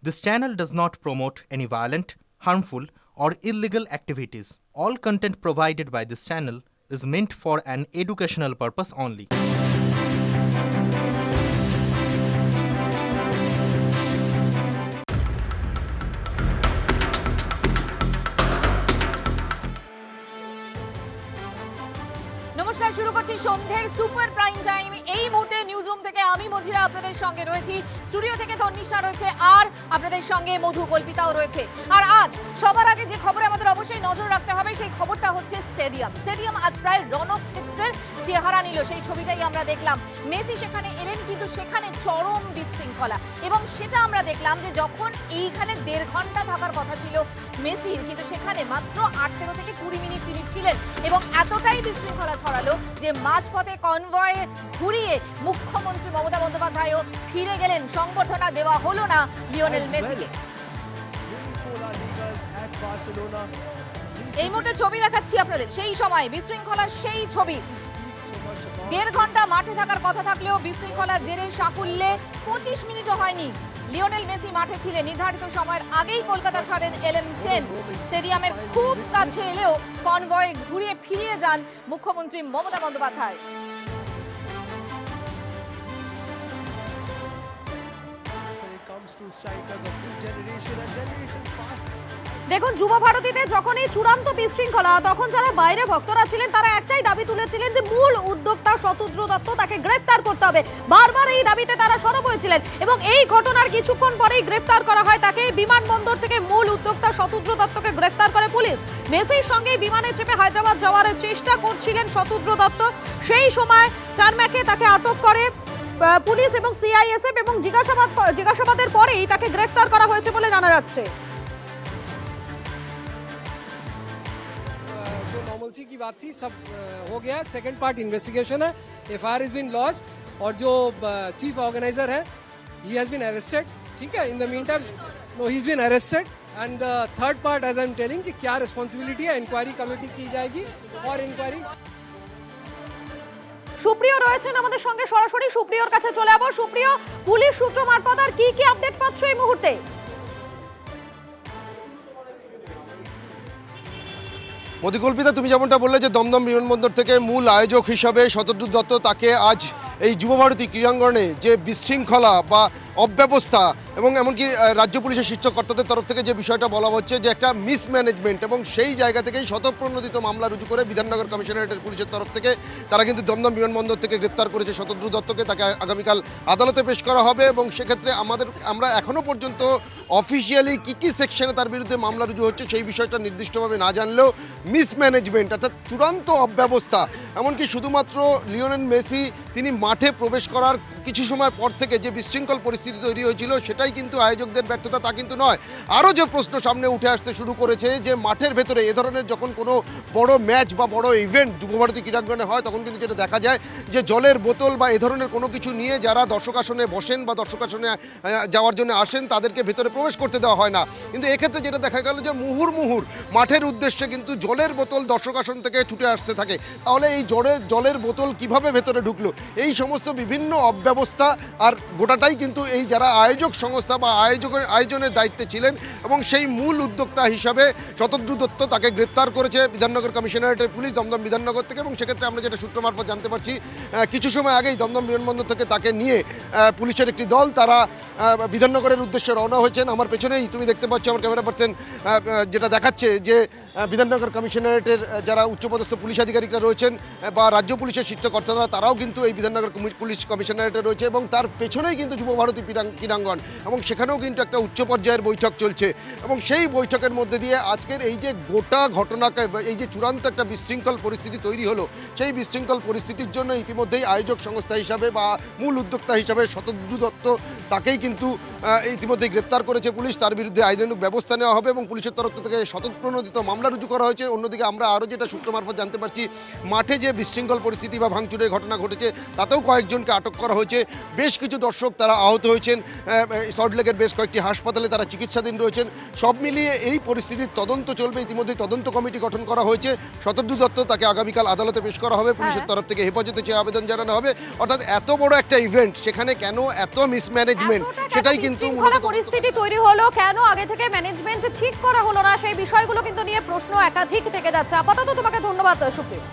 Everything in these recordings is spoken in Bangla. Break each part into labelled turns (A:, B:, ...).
A: This channel does not promote any violent, harmful, or illegal activities. All content provided by this channel is meant for an educational purpose only.
B: নমস্কার, শুরু করছি সন্ধ্যের সুপার প্রাইম টাইম। এই মুহূর্তে নিউজ রুম থেকে আমি মজিরা আপনাদের সঙ্গে রয়েছি, স্টুডিও থেকে তন্নিষ্ঠা রয়েছে, আর আপনাদের সঙ্গে মধু কল্পিতাও রয়েছে। আর আজ সবার আগে যে খবরে আমাদের অবশ্যই নজর রাখতে হবে সেই খবরটা হচ্ছে স্টেডিয়াম আজ প্রায় রণক্ষেত্রের চেহারা নিল। সেই ছবিটাই আমরা দেখলাম। মেসি সেখানে এলেন, কিন্তু সেখানে চরম বিশৃঙ্খলা, এবং সেটা আমরা দেখলাম যে যখন এইখানে 1.5 ঘন্টা থাকার কথা ছিল মেসির, কিন্তু সেখানে মাত্র 18 থেকে 20 মিনিট তিনি ছিলেন, এবং এতটাই বিশৃঙ্খলা ছড়ালো যে মাঝপথে কনভয়ে ঘুরিয়ে মুখ্যমন্ত্রী মমতা বন্দ্যোপাধ্যায়ও ফিরে গেলেন। সংবর্ধনা দেওয়া হলো না লিওনেল মেসিকে। এই মুহূর্তে ছবি দেখাচ্ছি আপনাদের, সেই সময় বিশৃঙ্খলার সেই ছবি। 1.5 ঘন্টা মাঠে থাকার কথা থাকলেও বিশৃঙ্খলার জেরে সাকুল্যে 25 মিনিটও হয়নি লিওনেল মেসি মাঠে ছিলেন। নির্ধারিত সময়ের আগেই কলকাতা ছাড়েন LM10। স্টেডিয়ামের খুব কাছে এলেও কনভয়ে ঘুরিয়ে ফিরিয়ে যান মুখ্যমন্ত্রী মমতা বন্দ্যোপাধ্যায়। দেখুন, যুব ভারতীতে যখন এই চূড়ান্ত বিশৃঙ্খলা, তখন যারা বাইরে ভক্তরা ছিলেন তারা একটাই দাবি তুলেছিলেন যে মূল উদ্যোক্তা শতদ্রু দত্ত, তাকে গ্রেফতার করতে হবে। বারবার এই দাবিতে তারা সরব হয়েছিলেন, এবং এই ঘটনার কিছুক্ষণ পরেই গ্রেফতার করা হয় তাকে। বিমানবন্দর থেকে মূল উদ্যোক্তা শতদ্রু দত্তকে গ্রেফতার করে পুলিশ। মেসির সঙ্গে বিমানে চেপে হায়দ্রাবাদ যাওয়ার চেষ্টা করছিলেন শতদ্রু দত্ত। সেই সময় চারম্যাকে তাকে আটক করে পুলিশ এবং CISF, এবং জিজ্ঞাসাবাদের পরেই তাকে গ্রেফতার করা হয়েছে বলে জানা যাচ্ছে।
C: नॉर्मलसी की बात थी, सब हो गया। सेकंड पार्ट इन्वेस्टिगेशन है, FIR इज बीन लॉन्च, और जो चीफ ऑर्गेनाइजर है ही हैज बीन अरेस्टेड। ठीक है, in the mean time no he is been arrested. And the third part as I am telling कि क्या रिस्पॉन्सिबिलिटी है, इंक्वायरी कमेटी की जाएगी, और इंक्वायरी।
B: সুপ্রিয় রয়েছেন আমাদের সঙ্গে, সরাসরি সুপ্রিয়র কাছে চলে যাব। সুপ্রিয়, পুলিশ সূত্র মারফত আর কি কি আপডেট পাচ্ছ এই মুহূর্তে?
D: মধুকল্পিতা, তুমি যেমনটা বললে যে দমদম বিমানবন্দর থেকে মূল আয়োজক হিসাবে শতদ্রু দত্ত, তাকে আজ এই যুবভারতী ক্রীড়াঙ্গনে যে বিশৃঙ্খলা বা অব্যবস্থা, এবং এমনকি রাজ্য পুলিশের শীর্ষ কর্তাদের তরফ থেকে যে বিষয়টা বলা হচ্ছে যে একটা মিসম্যানেজমেন্ট, এবং সেই জায়গা থেকেই স্বতঃপ্রণোদিত মামলা রুজু করে বিধাননগর কমিশনারেটের পুলিশের তরফ থেকে তারা কিন্তু দমদম বিমানবন্দর থেকে গ্রেপ্তার করেছে শতদ্রু দত্তকে। তাকে আগামীকাল আদালতে পেশ করা হবে, এবং সেক্ষেত্রে আমরা এখনও পর্যন্ত অফিসিয়ালি কী সেকশনে তার বিরুদ্ধে মামলা রুজু হচ্ছে সেই বিষয়টা নির্দিষ্টভাবে না জানলেও মিসম্যানেজমেন্ট অর্থাৎ চূড়ান্ত অব্যবস্থা। এমনকি শুধুমাত্র লিওনেল মেসি তিনি মাঠে প্রবেশ করার কিছু সময় পর থেকে যে বিশৃঙ্খল পরিস্থিতি তৈরি হয়েছিল সেটাই কিন্তু আয়োজকদের ব্যর্থতা, তা কিন্তু নয়। আরও যে প্রশ্ন সামনে উঠে আসতে শুরু করেছে যে মাঠের ভেতরে এ ধরনের যখন কোনো বড় ম্যাচ বা বড় ইভেন্ট যুবভারতী ক্রীড়াঙ্গনে হয়, তখন কিন্তু যেটা দেখা যায় যে জলের বোতল বা এ ধরনের কোনো কিছু নিয়ে যারা দর্শক আসনে বসেন বা দর্শক আসনে যাওয়ার জন্য আসেন তাদেরকে ভেতরে প্রবেশ করতে দেওয়া হয় না। কিন্তু এক্ষেত্রে যেটা দেখা গেল যে মুহুর্মুহুর মাঠের উদ্দেশ্যে কিন্তু জলের বোতল দর্শক আসন থেকে ছুটে আসতে থাকে। তাহলে এই জলের বোতল কিভাবে ভেতরে ঢুকলো, এই সমস্ত বিভিন্ন অব্যবস্থা, আর গোটাটাই কিন্তু এই যারা আয়োজক সংস্থা বা আয়োজনের দায়িত্বে ছিলেন এবং সেই মূল উদ্যোক্তা হিসাবে শতদ্রু দত্ত, তাকে গ্রেপ্তার করেছে বিধাননগর কমিশনারেটের পুলিশ দমদম বিধাননগর থেকে। এবং সেক্ষেত্রে আমরা যেটা সূত্র মারফত জানতে পারছি, কিছু সময় আগেই দমদম বিমানবন্দর থেকে তাকে নিয়ে পুলিশের একটি দল তারা বিধাননগরের উদ্দেশ্যে রওনা হয়েছেন। আমার পেছনেই তুমি দেখতে পাচ্ছ, আমার ক্যামেরা পার্সন যেটা দেখাচ্ছে যে বিধাননগর কমিশনারেটের যারা উচ্চপদস্থ পুলিশ আধিকারিকরা রয়েছেন বা রাজ্য পুলিশের শীর্ষ কর্তারা, তারাও কিন্তু এই বিধাননগর পুলিশ কমিশনারেটে রয়েছে, এবং তার পেছনেই কিন্তু যুবভারতী ক্রীড়াঙ্গন, এবং সেখানেও কিন্তু একটা উচ্চ পর্যায়ের বৈঠক চলছে। এবং সেই বৈঠকের মধ্যে দিয়ে আজকের এই যে গোটা ঘটনাকে, এই যে চূড়ান্ত একটা বিশৃঙ্খল পরিস্থিতি তৈরি হলো, সেই বিশৃঙ্খল পরিস্থিতির জন্য ইতিমধ্যেই আয়োজক সংস্থা হিসাবে বা মূল উদ্যোক্তা হিসাবে শতদ্রু দত্ত, তাকেই কিন্তু ইতিমধ্যেই গ্রেপ্তার করেছে পুলিশ। তার বিরুদ্ধে আইনানুগ ব্যবস্থা নেওয়া হবে, এবং পুলিশের তরফ থেকে স্বতঃপ্রণোদিত মামলা রুজু করা হয়েছে। অন্যদিকে আমরা আরও যেটা সূত্র মারফত জানতে পারছি, মাঠে যে বিশৃঙ্খল পরিস্থিতি বা ভাঙচুরের ঘটনা ঘটেছে তাতেও কয়েকজনকে আটক করা হয়েছে। হয়েছে, বেশ কিছু দর্শক তারা আহত হয়েছেন, সল্টলেকের বেশ কয়েকটি হাসপাতালে তারা চিকিৎসাধীন রয়েছেন। সব মিলিয়ে এই পরিস্থিতির তদন্ত চলবে। ইতিমধ্যে তদন্ত কমিটি গঠন করা হয়েছে। শতদ্রু দত্ত তাকে আগামীকাল আদালতে পেশ করা হবে, পুলিশের তরফ থেকে হেফাজতে চেয়ে আবেদন জানানো হবে। অর্থাৎ এত বড় একটা ইভেন্ট, সেখানে কেন এত মিসম্যানেজমেন্ট, সেটাই কিন্তু মূলত
B: পরিস্থিতি তৈরি হলো, কেন আগে থেকে ম্যানেজমেন্ট ঠিক করা হলো না, সেই বিষয়গুলো কিন্তু নিয়ে প্রশ্ন একাধিক থেকে যাচ্ছে। আপাতত তোমাকে ধন্যবাদ সুপ্রিয়।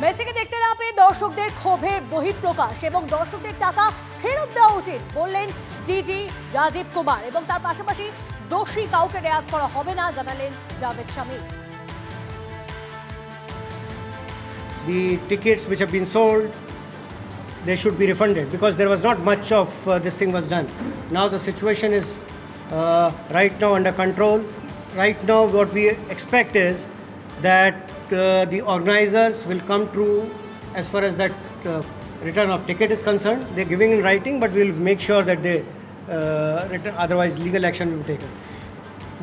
B: মেসিকে দেখতে না পেয়ে দর্শকদের ক্ষোভের বহিঃপ্রকাশ এবং দর্শকদের টাকা ফেরত দেওয়া উচিত বললেন ডিজি রাজীব কুমার, এবং তার পাশাপাশি দোষী কাউকে রেয়াত করা হবে না জানালেন Javed Shami.
E: The tickets which have been sold, they should be refunded because there was not much of this thing was done. Now the situation is right now under control. Right now what we expect is that the organizers will come through as far as that return of ticket is concerned. They're giving in writing, but we'll make sure that they return, otherwise legal action will be taken.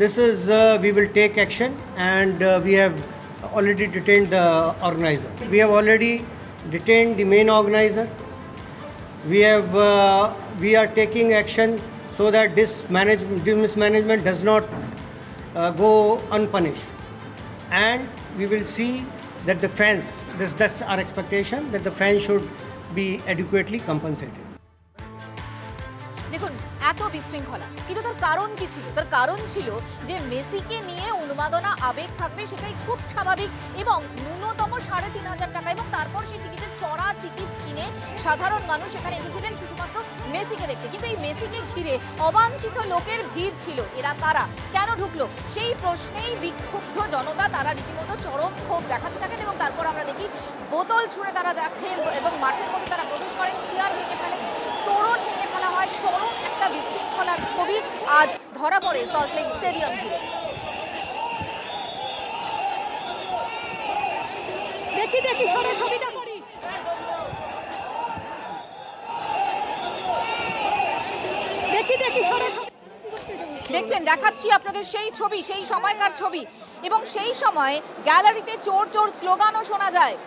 E: This is, we will take action, and we have already detained the organizer. We have already detained the main organizer. We are taking action so that this mismanagement does not go unpunished, and we will see that the fans, that's our expectation, that the fans should be adequately compensated.
B: দেখুন, এত বিশৃঙ্খলা, কিন্তু তার কারণ কি ছিল? তার কারণ ছিল যে মেসিকে নিয়ে উন্মাদনা, আবেগ থাকবে, সেটাই খুব স্বাভাবিক, এবং ন্যূনতম 3,500 টাকা, এবং তারপর সেই টিকিটের চড়া টিকিট কিনে সাধারণ মানুষ এখানে এসেছিলেন শুধুমাত্র মেসিকে দেখতে। কিন্তু এই মেসিকে ঘিরে অবাঞ্ছিত লোকের ভিড় ছিল। এরা কারা, কেন ঢুকলো, সেই প্রশ্নেই বিক্ষুব্ধ জনতা, তারা রীতিমতো চরম ক্ষোভ দেখাতে থাকেন, এবং তারপর আমরা দেখি বোতল ছুঁড়ে তারা দেখেন এবং মাঠের মধ্যে তারা প্রবেশ করেন, চেয়ার ভেঙে ফেলেন, তোরণ ভেঙে ফেলা হয়। চরম একটা বিশৃঙ্খলার ছবি আজ ধরা পড়ে সল্টলেক স্টেডিয়াম জুড়ে। দেখি সরে ছবিটা করি। দেখি সরে ছবি। দেখছেন, দেখাচ্ছি আপনাদের সেই ছবি, সেই সময়কার ছবি, এবং সেই সময় গ্যালারিতে চোর চোর স্লোগানও শোনা যায়।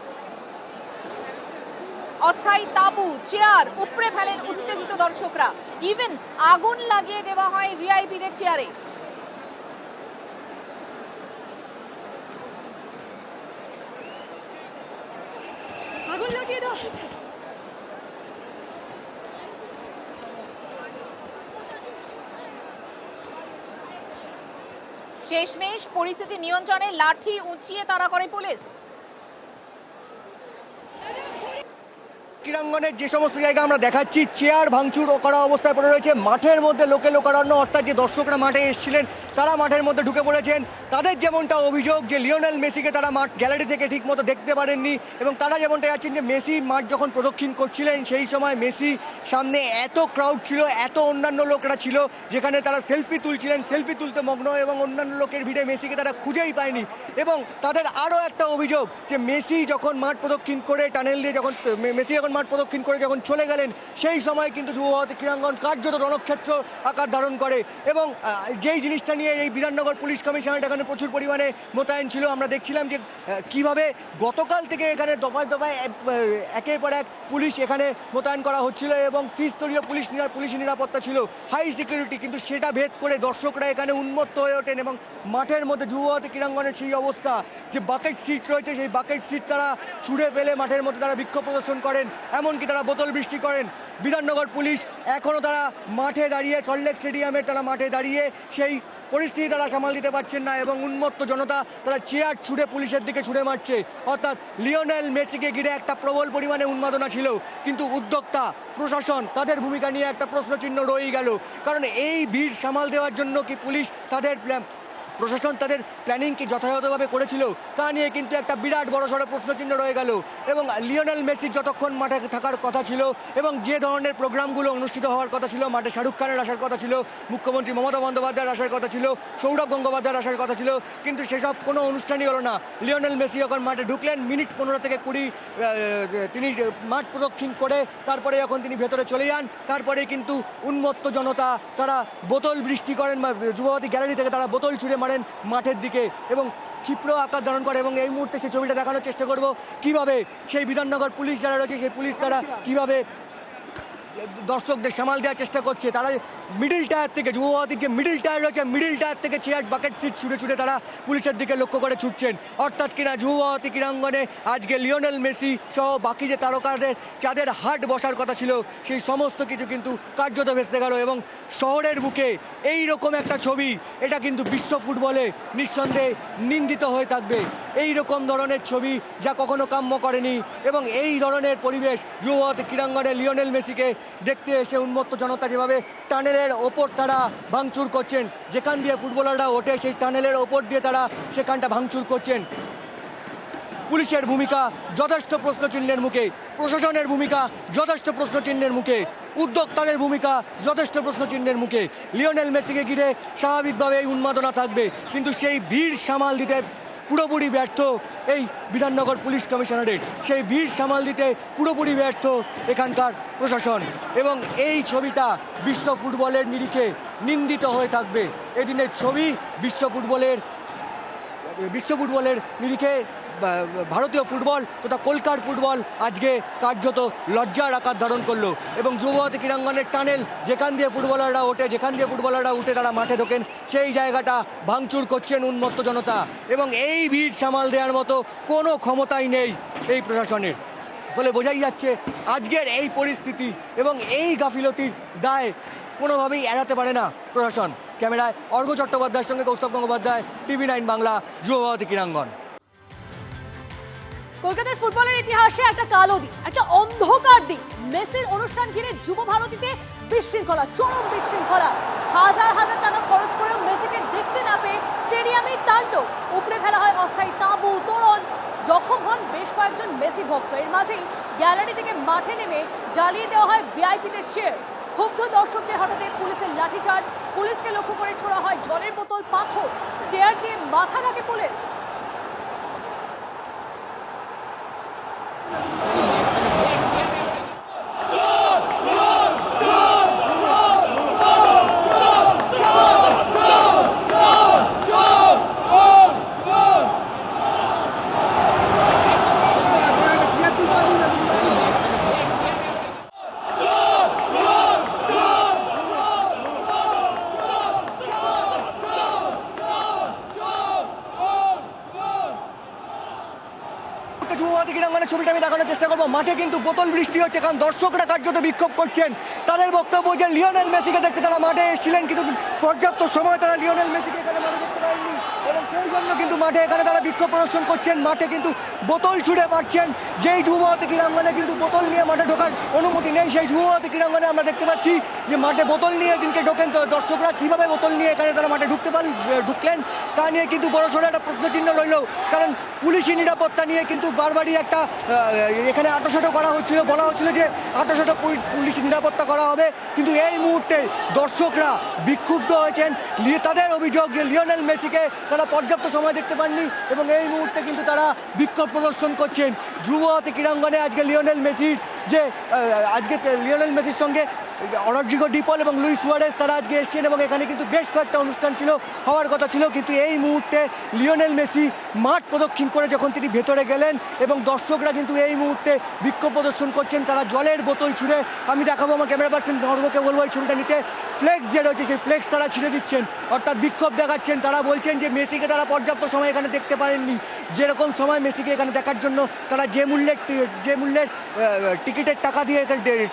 B: অস্থায়ী তাঁবু, চেয়ার উপড়ে ফেলেন উত্তেজিত দর্শকরা, ইভেন আগুন লাগিয়ে দেওয়া হয় ভিআইপিদের চেয়ারে। আগুন লাগিয়ে দেওয়া হয়েছে। শেষমেশ পরিস্থিতি নিয়ন্ত্রণে লাঠি উঁচিয়ে তাড়া করে পুলিশ।
F: ক্রীড়াঙ্গনের যে সমস্ত জায়গা আমরা দেখাচ্ছি, চেয়ার ভাঙচুর করা অবস্থায় পড়ে রয়েছে। মাঠের মধ্যে লোকে লোকারণ্য, অর্থাৎ যে দর্শকরা মাঠে এসেছিলেন তারা মাঠের মধ্যে ঢুকে পড়েছেন। তাদের যেমনটা অভিযোগ যে লিওনেল মেসিকে তারা মাঠ গ্যালারি থেকে ঠিকমতো দেখতে পারেননি, এবং তারা যেমনটা যাচ্ছেন যে মেসি মাঠ যখন প্রদক্ষিণ করছিলেন সেই সময় মেসি সামনে এত ক্রাউড ছিল, এত অন্যান্য লোকরা ছিল যেখানে তারা সেলফি তুলছিলেন, সেলফি তুলতে মগ্ন, এবং অন্যান্য লোকের ভিড়ে মেসিকে তারা খুঁজেই পায়নি। এবং তাদের আরও একটা অভিযোগ যে মেসি যখন মাঠ প্রদক্ষিণ করে টানেল দিয়ে মাঠ প্রদক্ষিণ করে যখন চলে গেলেন সেই সময় কিন্তু যুব ভারতী ক্রীড়াঙ্গন কার্যত রণক্ষেত্র আকার ধারণ করে। এবং যেই জিনিসটা নিয়ে এই বিধাননগর পুলিশ কমিশনার এখানে প্রচুর পরিমাণে মোতায়েন ছিল। আমরা দেখছিলাম যে কিভাবে গতকাল থেকে এখানে দফায় দফায় একের পর এক পুলিশ এখানে মোতায়েন করা হচ্ছিল, এবং ত্রিস্তরীয় পুলিশি নিরাপত্তা ছিল, হাই সিকিউরিটি। কিন্তু সেটা ভেদ করে দর্শকরা এখানে উন্মত্ত হয়ে ওঠেন, এবং মাঠের মধ্যে যুব ভারতী ক্রীড়াঙ্গনের সেই অবস্থা যে বাকেট সিট রয়েছে সেই বাকেট সিট তারা ছুঁড়ে ফেলে মাঠের মধ্যে তারা বিক্ষোভ প্রদর্শন করেন, এমনকি তারা বোতল বৃষ্টি করেন। বিধাননগর পুলিশ এখনও তারা মাঠে দাঁড়িয়ে, সল্টলেক স্টেডিয়ামে তারা মাঠে দাঁড়িয়ে সেই পরিস্থিতি তারা সামাল দিতে পারছেন না, এবং উন্মত্ত জনতা তারা চেয়ার ছুঁড়ে পুলিশের দিকে ছুঁড়ে মারছে। অর্থাৎ লিওনেল মেসিকে ঘিরে একটা প্রবল পরিমাণে উন্মাদনা ছিল, কিন্তু উদ্যোক্তা, প্রশাসন, তাদের ভূমিকা নিয়ে একটা প্রশ্নচিহ্ন রয়েই গেল। কারণ এই ভিড় সামাল দেওয়ার জন্য কি পুলিশ প্রশাসন তাদের প্ল্যানিং কি যথাযথভাবে করেছিল তা নিয়ে কিন্তু একটা বিরাট বড়সড় প্রশ্নচিহ্ন রয়ে গেল। এবং লিওনেল মেসি যতক্ষণ মাঠে থাকার কথা ছিল এবং যে ধরনের প্রোগ্রামগুলো অনুষ্ঠিত হওয়ার কথা ছিল, মাঠে শাহরুখ খানের আসার কথা ছিল, মুখ্যমন্ত্রী মমতা বন্দ্যোপাধ্যায়ের আসার কথা ছিল, সৌরভ গঙ্গোপাধ্যায়ের আসার কথা ছিল, কিন্তু সেসব কোনো অনুষ্ঠানই হলো না। লিওনেল মেসি যখন মাঠে ঢুকলেন মিনিট 15 থেকে 20 তিনি মাঠ প্রদক্ষিণ করে তারপরে যখন তিনি ভেতরে চলে যান, তারপরে কিন্তু উন্মত্ত জনতা তারা বোতল বৃষ্টি করেন, যুবভারতী গ্যালারি থেকে তারা বোতল ছুঁড়ে মারেন মাঠের দিকে। এবং ক্ষিপ্র আকার ধারণ করে এবং এই মুহূর্তে সেই ছবিটা দেখানোর চেষ্টা করব কিভাবে সেই বিধাননগর পুলিশ যারা রয়েছে সেই পুলিশ তারা কিভাবে দর্শকদের সামাল দেওয়ার চেষ্টা করছে। তারা মিডিল টায়ার থেকে, যুবভারতীর যে মিডিল টায়ার রয়েছে মিডিল টায়ার থেকে চেয়ার বাকেট সিট ছুটে ছুটে তারা পুলিশের দিকে লক্ষ্য করে ছুটছেন। অর্থাৎ কিনা যুবভারতী ক্রীড়াঙ্গনে আজকে লিওনেল মেসি সহ বাকি যে তারকাদের যাদের হাট বসার কথা ছিল সেই সমস্ত কিছু কিন্তু কার্যত ভেস্তে গেল এবং শহরের বুকে এই রকম একটা ছবি, এটা কিন্তু বিশ্ব ফুটবলে নিঃসন্দেহে নিন্দিত হয়ে থাকবে। এই রকম ধরনের ছবি যা কখনো কাম্য করেনি এবং এই ধরনের পরিবেশ যুবভারতী ক্রীড়াঙ্গনে লিওনেল মেসিকে দেখতে এসে উন্মত্ত জনতা যেভাবে টানেলের ওপর তারা ভাঙচুর করছেন, যেখান দিয়ে ফুটবলাররা ওঠে সেই টানেলের ওপর দিয়ে তারা সেখানটা ভাঙচুর করছেন। পুলিশের ভূমিকা যথেষ্ট প্রশ্নচিহ্নের মুখে, প্রশাসনের ভূমিকা যথেষ্ট প্রশ্নচিহ্নের মুখে, উদ্যোক্তাদের ভূমিকা যথেষ্ট প্রশ্নচিহ্নের মুখে। লিওনেল মেসিকে ঘিরে স্বাভাবিকভাবে এই উন্মাদনা থাকবে, কিন্তু সেই ভিড় সামাল দিতে পুরোপুরি ব্যর্থ এই বিধাননগর পুলিশ কমিশনারেট, সেই ভিড় সামাল দিতে পুরোপুরি ব্যর্থ এখানকার প্রশাসন এবং এই ছবিটা বিশ্ব ফুটবলের নিরিখে নিন্দিত হয়ে থাকবে। এদিনের ছবি বিশ্ব ফুটবলের নিরিখে ভারতীয় ফুটবল তথা কলকার ফুটবল আজকে কার্যত লজ্জার আকার ধারণ করলো এবং যুবভারতী ক্রীড়াঙ্গনের টানেল যেখান দিয়ে ফুটবলাররা ওঠে, যেখান দিয়ে ফুটবলাররা উঠে তারা মাঠে ঢোকেন, সেই জায়গাটা ভাঙচুর করছেন উন্মত্ত জনতা এবং এই ভিড় সামাল দেওয়ার মতো কোনো ক্ষমতাই নেই এই প্রশাসনের। ফলে বোঝাই যাচ্ছে আজকের এই পরিস্থিতি এবং এই গাফিলতির দায় কোনোভাবেই এড়াতে পারে না প্রশাসন। ক্যামেরায় অর্ঘ্য চট্টোপাধ্যায়ের সঙ্গে কৌস্তব গঙ্গোপাধ্যায়, TV9 বাংলা, যুবভারতী ক্রীড়াঙ্গন।
B: কলকাতার ফুটবলের ইতিহাসে একটা কালো দিন, একটা অন্ধকার দিন। মেসির অনুষ্ঠান ঘিরে যুব ভারতীতে বিশৃঙ্খলা, চরম বিশৃঙ্খলা। হাজার হাজার টাকা খরচ করেও মেসিকে দেখতে না পেয়ে স্টেডিয়ামে তাণ্ডব। উপড়ে ফেলা হয় অস্থায়ী তাঁবু, তোরণ। জখম হন বেশ কয়েকজন মেসি ভক্ত। এর মাঝেই গ্যালারি থেকে মাঠে নেমে জ্বালিয়ে দেওয়া হয় ভিআইপিদের চেয়ার। ক্ষুব্ধ দর্শকদের হঠাৎ পুলিশের লাঠিচার্জ, পুলিশকে লক্ষ্য করে ছোড়া হয় জলের বোতল, পাথর, চেয়ার দিয়ে মাথা ঢাকে পুলিশ।
F: যুবভারতী ক্রীড়াঙ্গনের ছবিটা আমি দেখানোর চেষ্টা করবো। মাঠে কিন্তু বোতল বৃষ্টি হচ্ছে কারণ দর্শকরা কার্যত বিক্ষোভ করছেন। তাদের বক্তব্য যে লিওনেল মেসিকে দেখতে তারা মাঠে এসেছিলেন কিন্তু পর্যাপ্ত সময় তারা লিওনেল মেসিকে এখানে মাঠে দেখতে পারেননি এবং সেই জন্য কিন্তু মাঠে এখানে তারা বিক্ষোভ প্রদর্শন করছেন। মাঠে কিন্তু বোতল ছুঁড়ে মারছেন। যেই যুবভারতী ক্রীড়াঙ্গনে কিন্তু বোতল নিয়ে মাঠে ঢোকার অনুমতি নেই, সেই যুবভারতী ক্রীড়াঙ্গনে আমরা দেখতে পাচ্ছি যে মাঠে বোতল নিয়ে দিনকে ঢোকেন। তো দর্শকরা কীভাবে বোতল নিয়ে এখানে তারা মাঠে ঢুকলেন তা নিয়ে কিন্তু বড়সড় একটা প্রশ্নচিহ্ন রইল। কারণ পুলিশি নিরাপত্তা নিয়ে কিন্তু বারবারই একটা এখানে আঁটোসাঁটো করা হচ্ছিল, বলা হচ্ছিল যে আঁটোসাঁটো পুলিশি নিরাপত্তা করা হবে, কিন্তু এই মুহূর্তে দর্শকরা বিক্ষুব্ধ হয়েছেন। তাদের অভিযোগ যে লিওনেল মেসিকে তারা পর্যাপ্ত সময় দেখতে পাননি এবং এই মুহূর্তে কিন্তু তারা বিক্ষোভ প্রদর্শন করছেন। যুবভারতী ক্রীড়াঙ্গনে আজকে লিওনেল মেসির সঙ্গে রদ্রিগো ডি পল এবং লুইস সুয়ারেজ তারা আজকে এসেছেন এবং এখানে কিন্তু বেশ কয়েকটা অনুষ্ঠান হওয়ার কথা ছিল, কিন্তু এই মুহূর্তে লিওনেল মেসি মাঠ প্রদক্ষিণ করে যখন তিনি ভেতরে গেলেন এবং দর্শকরা কিন্তু এই মুহূর্তে বিক্ষোভ প্রদর্শন করছেন। তারা জলের বোতল ছুঁড়ে, আমি দেখাবো আমার ক্যামেরা পার্সন অর্ঘ্যকে বলবো এই ছবিটা নিতে, ফ্লেক্স যে রয়েছে সেই ফ্লেক্স তারা ছিঁড়ে দিচ্ছেন, অর্থাৎ বিক্ষোভ দেখাচ্ছেন। তারা বলছেন যে মেসিকে তারা পর্যাপ্ত সময় এখানে দেখতে পারেননি, যেরকম সময় মেসিকে এখানে দেখার জন্য তারা যে মূল্যের টিকিটের টাকা দিয়ে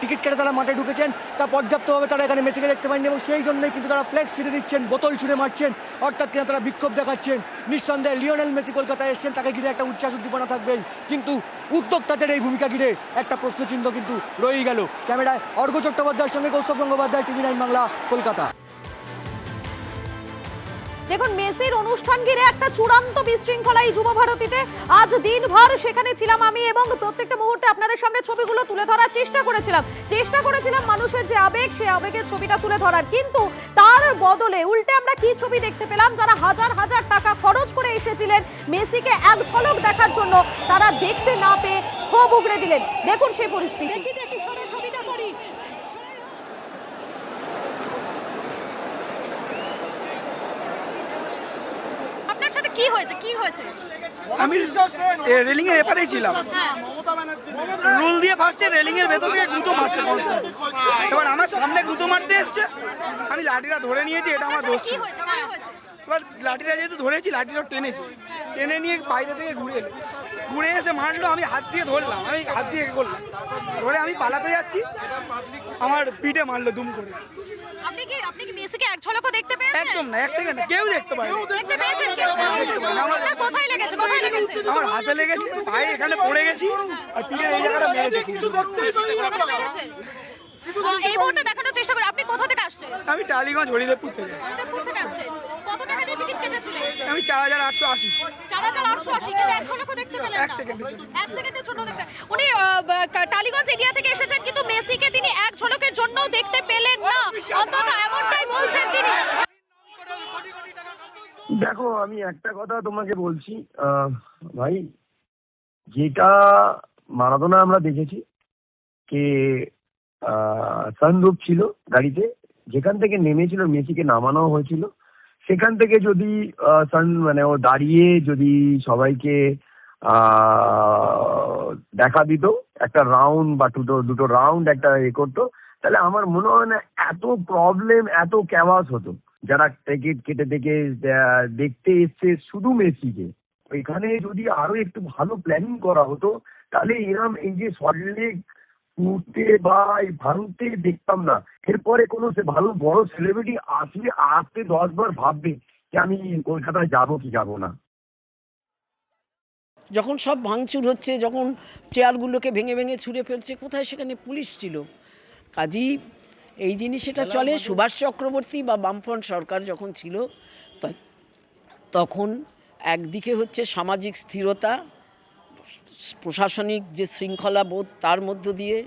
F: টিকিট কেটে তারা মাঠে ঢুকেছেন তা পর্যাপ্তভাবে তারা এখানে মেসিকে দেখতে পারেননি এবং সেই জন্যই কিন্তু তারা ফ্লেক্স ছিঁড়ে দিচ্ছেন, বোতল ছুঁড়ে মারছেন, অর্থাৎ কিনা তারা বিক্ষোভ দেখাচ্ছেন। নিঃসন্দেহে লিওনেল মেসি কলকাতায় এসেছেন, তাকে ঘিরে একটা উচ্ছ্বাস উদ্দীপনা থাকবেই, কিন্তু উদ্যোক্তাদের এই ভূমিকা ঘিরে একটা প্রশ্নচিহ্ন কিন্তু রয়েই গেল। ক্যামেরায় অর্ঘ্য চট্টোপাধ্যায়ের সঙ্গে কৌস্তব গঙ্গোপাধ্যায়, TV9 বাংলা, কলকাতা।
B: দেখুন, মেসির অনুষ্ঠান ঘিরে একটা চূড়ান্ত বিশৃঙ্খলা এই যুব ভারতীতে। আজ দিনভর সেখানে ছিলাম আমি এবং প্রত্যেকটা মুহূর্তে আপনাদের সামনে ছবিগুলো তুলে ধরার চেষ্টা করেছিলাম মানুষের যে আবেগ, সেই আবেগের ছবিটা তুলে ধরার, কিন্তু তার বদলে উল্টে আমরা কি ছবি দেখতে পেলাম? যারা হাজার হাজার টাকা খরচ করে এসেছিলেন মেসিকে এক ঝলক দেখার জন্য, তারা দেখতে না পেয়ে ক্ষোভ উগড়ে দিলেন। দেখুন সেই পরিস্থিতি। আপনার সাথে কি হয়েছে
G: আমি রেলিং এর এপারেই ছিলাম, রুল দিয়ে ফার্স্টে রেলিং এর ভেতর থেকে গুঁতো মারছে কনস্টেবল। এবার আমার সামনে গুঁতো মারতে এসছে, আমি লাঠিটা ধরে নিয়েছি, এটা আমার দোষ ছিল। এবার লাঠিটা যেহেতু ধরেছি, লাঠিটা টেনে নিয়ে বাইরে থেকে ঘুরে এসে মারলো, আমি হাত দিয়ে ধরলাম, আমি হাত দিয়ে করলাম, ধরে আমি পালাতে যাচ্ছি, আমার পিঠে মারলো দুম করে।
B: আপনি কি মেসিকে এক ঝলকও দেখতে পেয়েছেন?
G: একদম না, এক সেকেন্ড কেউ দেখতে পারে
B: দেখতে পেয়েছেন কেউ? আপনার কোথায় লেগেছে?
G: আমার হাতে লেগেছে, পায়ে এখানে পড়ে গেছি, আর পিঠে এই জায়গাটা মেরেছে।
B: এই মুহূর্তে দেখানোর চেষ্টা করি, আপনি কোথা থেকে আসছেন?
G: আমি টালিগঞ্জ হরিদেবপুর থেকে আসছি।
B: কত টাকা দিয়ে টিকিট কেটেছিলেন?
G: আমি 4880।
B: 4880, কিন্তু এক ঝলকও দেখতে পেলেন না?
G: এক
B: সেকেন্ডের জন্য দেখতে। উনি টালিগঞ্জ এরিয়া থেকে এসেছেন, কিন্তু মেসিকে তিনি এক ঝলকের জন্য দেখতে পেলেন না, অন্তত এমনটাই বলছেন তিনি।
H: দেখো, আমি একটা কথা তোমাকে বলছি ভাই, যেটা মারাদোনা আমরা দেখেছি কে সানরুফ ছিল গাড়িতে, যেখান থেকে নেমেছিল মেসিকে নামানো হয়েছিল, সেখান থেকে যদি মানে ও দাঁড়িয়ে যদি সবাইকে দেখা দিত, একটা রাউন্ড বা দুটো রাউন্ড একটা করতো, তাহলে আমার মনে হয় না এত প্রবলেম, এত ক্যাওয়াস হতো। যারা টিকিট কেটে দেখতে এসছে শুধু মেসিকে, এখানে যদি আরো একটু ভালো প্ল্যানিং করা হতো, তাহলে এরম এই যে সল্টলেক ঘুরতে বা এই ভারতে দেখতাম না। এরপরে কোনো সে ভালো বড় সেলিব্রিটি আসতে 10 বার ভাববে যে আমি কলকাতায় যাবো কি যাবো না।
I: যখন সব ভাঙচুর হচ্ছে, যখন চেয়ারগুলোকে ভেঙে ভেঙে ছুঁড়ে ফেলছে, কোথায় সেখানে পুলিশ ছিল? কাজেই এই জিনিস এটা চলে। সুভাষ চক্রবর্তী বা বামফ্রন্ট সরকার যখন ছিল, তখন একদিকে হচ্ছে সামাজিক স্থিরতা, প্রশাসনিক যে শৃঙ্খলা বোধ, তার মধ্য দিয়ে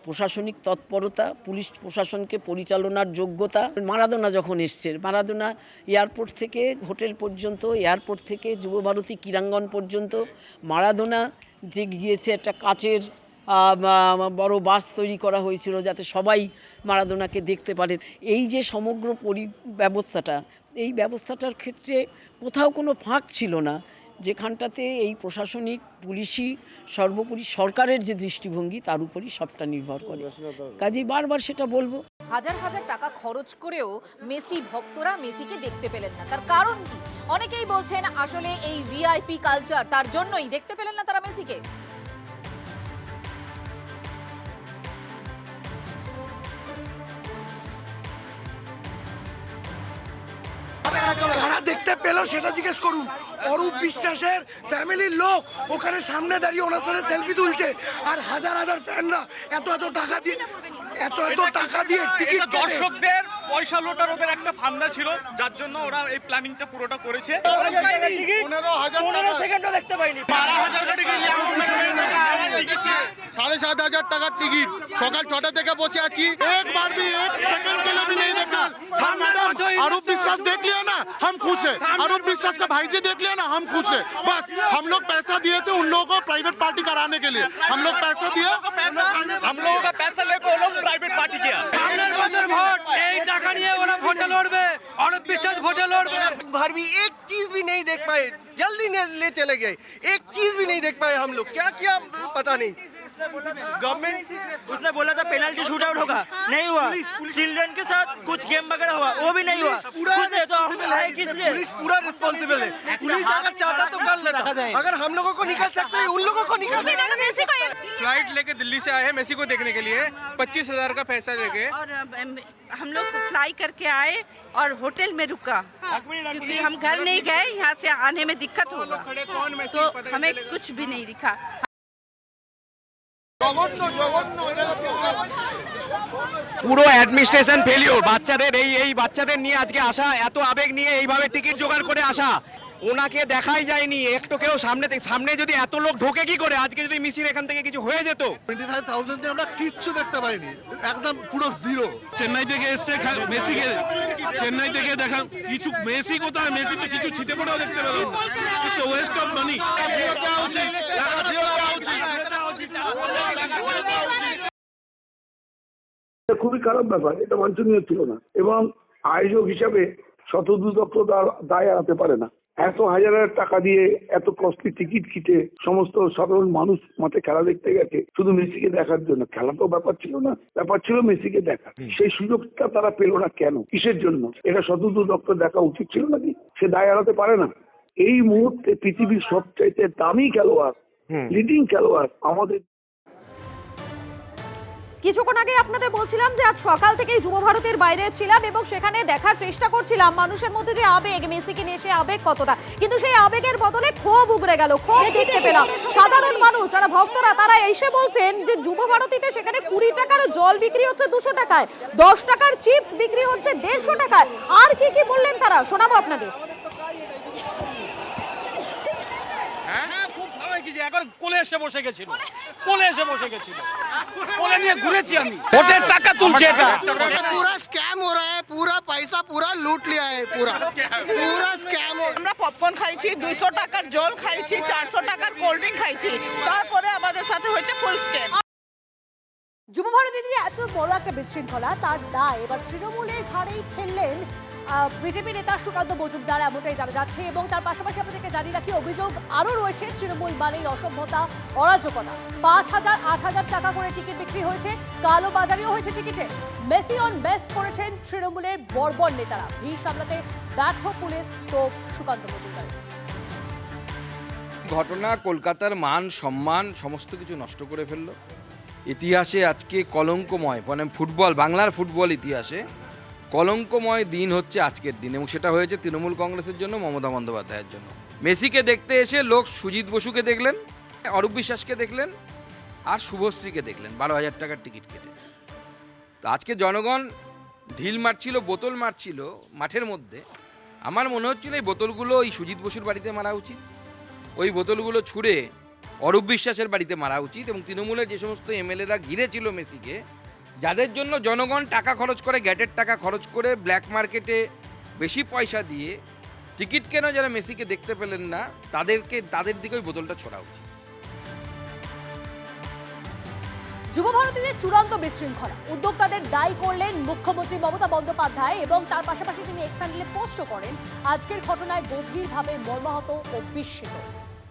I: প্রশাসনিক তৎপরতা, পুলিশ প্রশাসনকে পরিচালনার যোগ্যতা। মারাদোনা যখন এসছে, মারাদোনা এয়ারপোর্ট থেকে হোটেল পর্যন্ত, এয়ারপোর্ট থেকে যুবভারতী ক্রীড়াঙ্গন পর্যন্ত, মারাদোনা যে গিয়েছে একটা কাচের বড় বাস তৈরি করা হয়েছিল যাতে সবাই মারাদোনাকে দেখতে পারে। এই যে সমগ্র ব্যবস্থাটা, এই ব্যবস্থাটার ক্ষেত্রে কোথাও কোনো ফাঁক ছিল না, যেখানটাতে এই প্রশাসনিক পুলিশি সর্বোপরি সরকারের যে দৃষ্টিভঙ্গি তার উপরই সবটা নির্ভর করে। কাজেই বারবার সেটা বলবো।
B: হাজার হাজার টাকা খরচ করেও মেসি ভক্তরা মেসিকে দেখতে পেলেন না, তার কারণ কি? অনেকেই বলছেন আসলে এই ভিআইপি কালচার, তার জন্যই দেখতে পেলেন না তারা মেসিকে।
G: কারা দেখতে পেল সেটা জিজ্ঞেস করুন। অরূপ বিশ্বাসের ফ্যামিলির লোক ওখানে সামনে দাঁড়িয়ে ওনার সাথে সেলফি তুলছে, আর হাজার হাজার ফ্যানরা এত টাকা দিয়ে টিকিট।
J: দর্শকদের পয়সা লোটার ওদের একটা ফান্ডা ছিল, যার জন্য ওরা এই প্ল্যানিংটা পুরোটা করেছে।
G: 15 সেকেন্ডও দেখতে পাইনি।
D: 7,500 টাকার টিকিট, সকাল 6টা থেকে বসে আছি, একবার भी एक सेकंड के लिए भी नहीं देखा। आरूप विश्वास देख लिया ना, हम खुश है। आरूप विश्वास का भाई जी देख लिया ना, हम खुश है। बस हम लोग पैसा दिए थे उन लोगों को प्राइवेट पार्टी कराने के लिए, हम लोग पैसा दिया,
J: हम लोगों का पैसा लेकर वो लोग प्राइवेट पार्टी किया।
G: ভোট এই টাকা নিয়ে ওরা ভোটে লড়বে, অরূপ বিশ্বাস ভোটে লড়বে।
F: भर भी एक चीज भी नहीं देख पाए, जल्दी ले चले गए, एक चीज भी नहीं देख पाए हम लोग। क्या किया पता नहीं। गवर्नमेंट
G: उसने बोला था पेनल्टी शूट आउट होगा, नहीं हुआ। चिल्ड्रन के साथ कुछ गेम वगैरह हुआ, वो भी नहीं हुआ। तो हम लाए किस लिए?
F: पुलिस पूरा रिस्पॉन्सिबल है। पुलिस अगर चाहता तो कर लेता, अगर हम लोगों को निकल सकते हैं उन लोगों को निकल।
J: फ्लाइट लेके दिल्ली से आए हैं मेसी को देखने के लिए, 25,000 का पैसा लेके,
K: और हम लोग फ्लाई करके आए और होटल में रुका, क्योंकि हम घर नहीं गए, यहाँ से आने में दिक्कत होगा, तो हमें कुछ भी नहीं दिखा।
L: পুরো অ্যাডমিনিস্ট্রেশন ফেলিওর। বাচ্চাদের এই বাচ্চাদের নিয়ে আজকে আসা, এত আবেগ নিয়ে এইভাবে টিকিট জোগাড় করে আসা, ওনাকে দেখাই যায়নি একটু কেউ। সামনে যদি এত লোক ঢোকে কি করে? আজকে যদি মিসির এখান থেকে কিছু হয়ে যেত।
D: 25,000 দিয়ে আমরা কিচ্ছু দেখতে পাইনি, একদম পুরো জিরো।
J: চেন্নাই থেকে এসছে মেসিকে, চেন্নাই থেকে দেখা কিছু, মেসি কোথায়? মেসি তো কিছু ছিটে পড়েও দেখতে পেলাম না। It's a West of money.
H: খুবই খারাপ ব্যাপার, এটা বাঞ্ছনীয় ছিল না, এবং আয়োজক হিসাবে শতদূতত্ব তার দায় এড়াতে পারে না।
M: এত হাজার হাজার টাকা দিয়ে এত কস্টলি টিকিট কিনে সমস্ত সাধারণ মানুষ মাঠে খেলা দেখতে গেছে শুধু মেসিকে দেখার জন্য। খেলা তো ব্যাপার ছিল না, ব্যাপার ছিল মেসিকে দেখা। সেই সুযোগটা তারা পেল না কেন, কিসের জন্য? এটা স্বতন্ত্র দপ্তর দেখা উচিত ছিল নাকি? সে দায় এড়াতে পারে না। এই মুহূর্তে পৃথিবীর সবচাইতে দামি খেলোয়াড়, লিডিং খেলোয়াড় আমাদের।
B: কিছুক্ষণ আগে আপনাদের বলছিলাম যে আজ সকাল থেকেই যুব ভারতীর বাইরে ছিলাম এবং সেখানে দেখার চেষ্টা করছিলাম মানুষের মধ্যে যে আবেগ, মেসিকে নিয়ে সে আবেগ কতটা, কিন্তু সেই আবেগের বদলে ক্ষোভ উগরে গেল, ক্ষোভ দেখতে পেলাম। সাধারণ মানুষ যারা ভক্তরা তারা এসে বলছেন যে যুব ভারতীতে সেখানে 20 টাকার জল বিক্রি হচ্ছে 200 টাকায়, 10 টাকার চিপস বিক্রি হচ্ছে 150 টাকায়। আর কি কি বললেন তারা শোনাবো আপনাদের।
L: একবার কোলে এসে বসে গেছিল, কোলে এসে বসে গেছিল, কোলে নিয়ে ঘুরেছি আমি। ভোটের টাকা তুলছে, এটা
N: पूरा स्कैम हो रहा है, पूरा पैसा पूरा लूट लिया है, पूरा स्कैम।
K: আমরা পপকর্ন খাইছি, 200 টাকার জল খাইছি, 400 টাকার কোল্ড ড্রিঙ্ক খাইছি, তারপরে আমাদের সাথে হয়েছে ফুল স্ক্যাম।
B: যুব ভারতীতে যে এত বড় একটা বিশৃঙ্খলা, তার দায় এবার তৃণমূলের ঘাড়েই ঠেললেন বিজেপি নেতা সুকান্ত মজুমদার, এমনটাই জানা যাচ্ছে। এবং তার পাশাপাশি আপনাদেরকে জানিয়ে রাখি, অভিযোগ আরও রয়েছে তৃণমূল মানেই অসভ্যতা, অরাজকতা। 5,000 8,000 টাকা করে টিকিট বিক্রি হয়েছে, কালো বাজারিও হয়েছে টিকিটে। মেসি অন বেস করেছেন তৃণমূলের বর্বর নেতারা। ভিড় সামলাতে ব্যর্থ পুলিশ তো সুকান্ত মজুমদার।
O: ঘটনা কলকাতার মান সম্মান সমস্ত কিছু নষ্ট করে ফেলল। ইতিহাসে আজকে কলঙ্কময়, মানে ফুটবল, বাংলার ফুটবল ইতিহাসে কলঙ্কময় দিন হচ্ছে আজকের দিন, এবং সেটা হয়েছে তৃণমূল কংগ্রেসের জন্য, মমতা বন্দ্যোপাধ্যায়ের জন্য। মেসিকে দেখতে এসে লোক সুজিত বসুকে দেখলেন, অরূপ বিশ্বাসকে দেখলেন, আর শুভশ্রীকে দেখলেন 12,000 টাকার টিকিট কেটে। তো আজকে জনগণ ঢিল মারছিল, বোতল মারছিল মাঠের মধ্যে। আমার মনে হচ্ছিল এই বোতলগুলো ওই সুজিত বসুর বাড়িতে মারা উচিত, ওই বোতলগুলো ছুঁড়ে অরূপ বিশ্বাসের বাড়িতে মারা উচিত। এবং তৃণমূলের যে সমস্ত এমএলএরা ঘিরেছিল মেসিকে, যাদের জন্য জনগণ টাকা খরচ করে, গ্যাটের টাকা খরচ করে, ব্ল্যাক মার্কেটে বেশি পয়সা দিয়ে টিকিট কেন, যারা মেসিকে দেখতে পেলেন না, তাদের দিকে ওই বোতলটা ছোড়া উচিত।
B: যুব ভারতীদের চূড়ান্ত বিশৃঙ্খলা উদ্যোক্তাদের দায়ী করলেন মুখ্যমন্ত্রী মমতা বন্দ্যোপাধ্যায়, এবং তার পাশাপাশি তিনি এক্স হ্যান্ডেলে পোস্টও করেন আজকের ঘটনায় গভীরভাবে মর্মাহত ও বিস্মিত।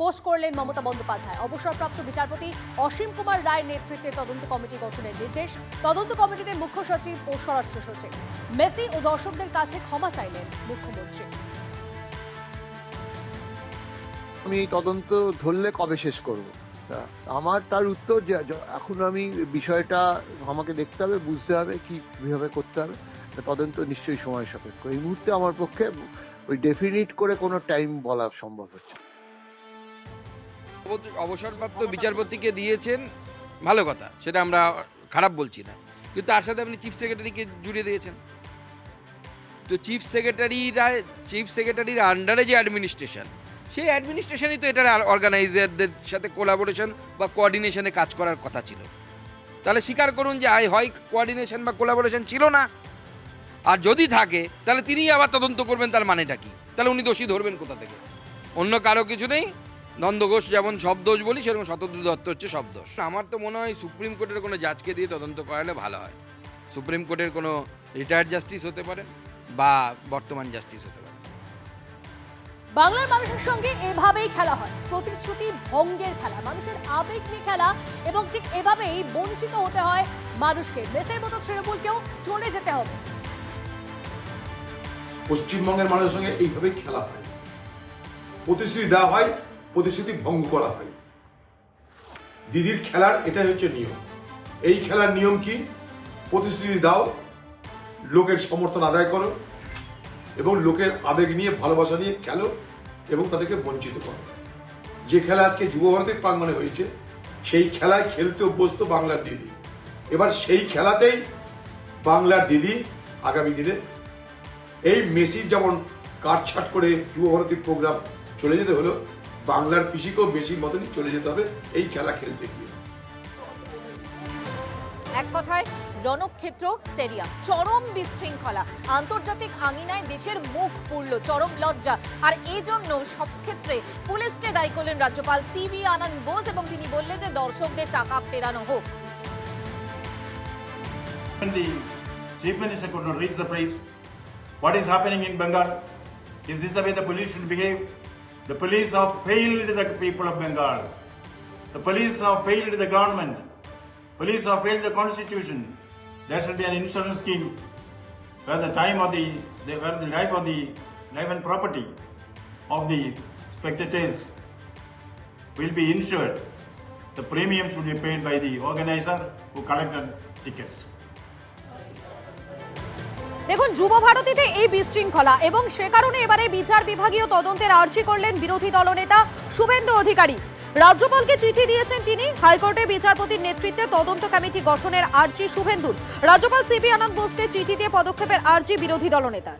B: পোস্ট করলেন মমতা বন্দ্যোপাধ্যায়। অবসরপ্রাপ্ত বিচারপতি অসীম কুমার রায়ের নেতৃত্বে তদন্ত কমিটি গঠনের নির্দেশ। তদন্ত কমিটিতে মুখ্য সচিব ও স্বরাষ্ট্র সচিব। মেসি ও দর্শকদের কাছে ক্ষমা চাইলেন মুখ্যমন্ত্রী।
P: আমি তদন্ত ধরলে কবে শেষ করব? আমার তার উত্তর যে এখন আমি বিষয়টা আমাকে দেখতে হবে, বুঝতে হবে কিভাবে করতে হবে। তদন্ত নিশ্চয়ই সময় সাপেক্ষ। এই মুহূর্তে আমার পক্ষে ওই ডেফিনিট করে কোনো টাইম বলা সম্ভব হচ্ছে।
O: অবসরপ্রাপ্ত বিচারপতিকে দিয়েছেন, ভালো কথা, সেটা আমরা খারাপ বলছি না, কিন্তু তার সাথে আপনি চিফ সেক্রেটারিকে জুড়ে দিয়েছেন। তো চিফ সেক্রেটারির আন্ডারে যে অ্যাডমিনিস্ট্রেশন, সেই অ্যাডমিনিস্ট্রেশনই তো এটার অর্গানাইজারদের সাথে কোলাবোরেশন বা কোঅর্ডিনেশনে কাজ করার কথা ছিল। তাহলে স্বীকার করুন যে হয় কোঅর্ডিনেশন বা কোলাবোরেশন ছিল না, আর যদি থাকে তাহলে তিনিই আবার তদন্ত করবেন, তার মানেটা কি? তাহলে উনি দোষী ধরবেন কোথা থেকে? অন্য কারো কিছু নেই। নন্দ ঘোষ যেমন সব দোষ বলি, সেরকম শতদ্রু দত্ত হচ্ছে সব দোষ। আমার তো মনে হয় সুপ্রিম কোর্টের কোনো জাজকে দিয়ে তদন্ত করালে ভালো হয়। সুপ্রিম কোর্টের কোনো রিটায়ার্ড জাস্টিস হতে পারে বা বর্তমান জাস্টিস হতে পারে।
B: বাংলার মানুষের সঙ্গে এভাবেই খেলা হয়, প্রতিশ্রুতি ভঙ্গের খেলা, মানুষের আবেগ নিয়ে খেলা, এবং ঠিক এভাবেই বঞ্চিত হতে হয় মানুষকে। মেসের মতো তৃণমূলকেও চলে যেতে হবে।
Q: পশ্চিমবঙ্গের মানুষের সঙ্গে এইভাবে খেলা হয়, প্রতিশ্রুতি দেওয়া হয়, প্রতিশ্রুতি ভঙ্গ করা হয়। দিদির খেলার এটাই হচ্ছে নিয়ম। এই খেলার নিয়ম কি? প্রতিশ্রুতি দাও, লোকের সমর্থন আদায় করো, এবং লোকের আবেগ নিয়ে, ভালোবাসা নিয়ে খেলো, এবং তাদেরকে বঞ্চিত করো। যে খেলা আজকে যুব ভারতীর প্রাঙ্গণে হয়েছে, সেই খেলায় খেলতে অভ্যস্ত বাংলার দিদি। এবার সেই খেলাতেই বাংলার দিদি আগামী দিনে এই মেসির যেমন কাটছাট করে যুব ভারতীর প্রোগ্রাম চলে যেতে হলো, বাংলার পিসিকেও মেসির মতনই চলে যেতে হবে এই খেলা খেলতে গিয়ে।
B: এক কথায় রণক্ষেত্র স্টেডিয়াম, চরম বিশৃঙ্খলা, আন্তর্জাতিক আঙিনায় দেশের মুখ পুড়ল, চরম লজ্জা। আর এই জন্য সব ক্ষেত্রে পুলিশকে দায়ী করলেন রাজ্যপাল সিভি আনন্দ বোস, এবং তিনি বললেন যে দর্শকদের টাকা ফেরানো হোক।
R: The chief minister could not reach the place. What is happening in Bengal? Is this the way the police should behave? The police have failed the people of Bengal. The police have failed the government. Police have failed the constitution. There should be an insurance scheme where the life and property of the spectators will be insured. The premium should be paid by the organizer who collected tickets.
B: দেখুন, যুবভারতীতে এই বিশৃঙ্খলা এবং সে কারণে এবারে বিচার বিভাগীয় তদন্তের আর্জি করলেন বিরোধী দলনেতা শুভেন্দু অধিকারী। রাজ্যপালকে চিঠি দিয়েছেন তিনি। হাইকোর্টে বিচারপতির নেতৃত্বে তদন্ত কমিটি গঠনের আর্জি শুভেন্দুর। রাজ্যপাল সিবি আনন্দ বোসকে চিঠি দিয়ে পদক্ষেপের আর্জি বিরোধী দলনেতার।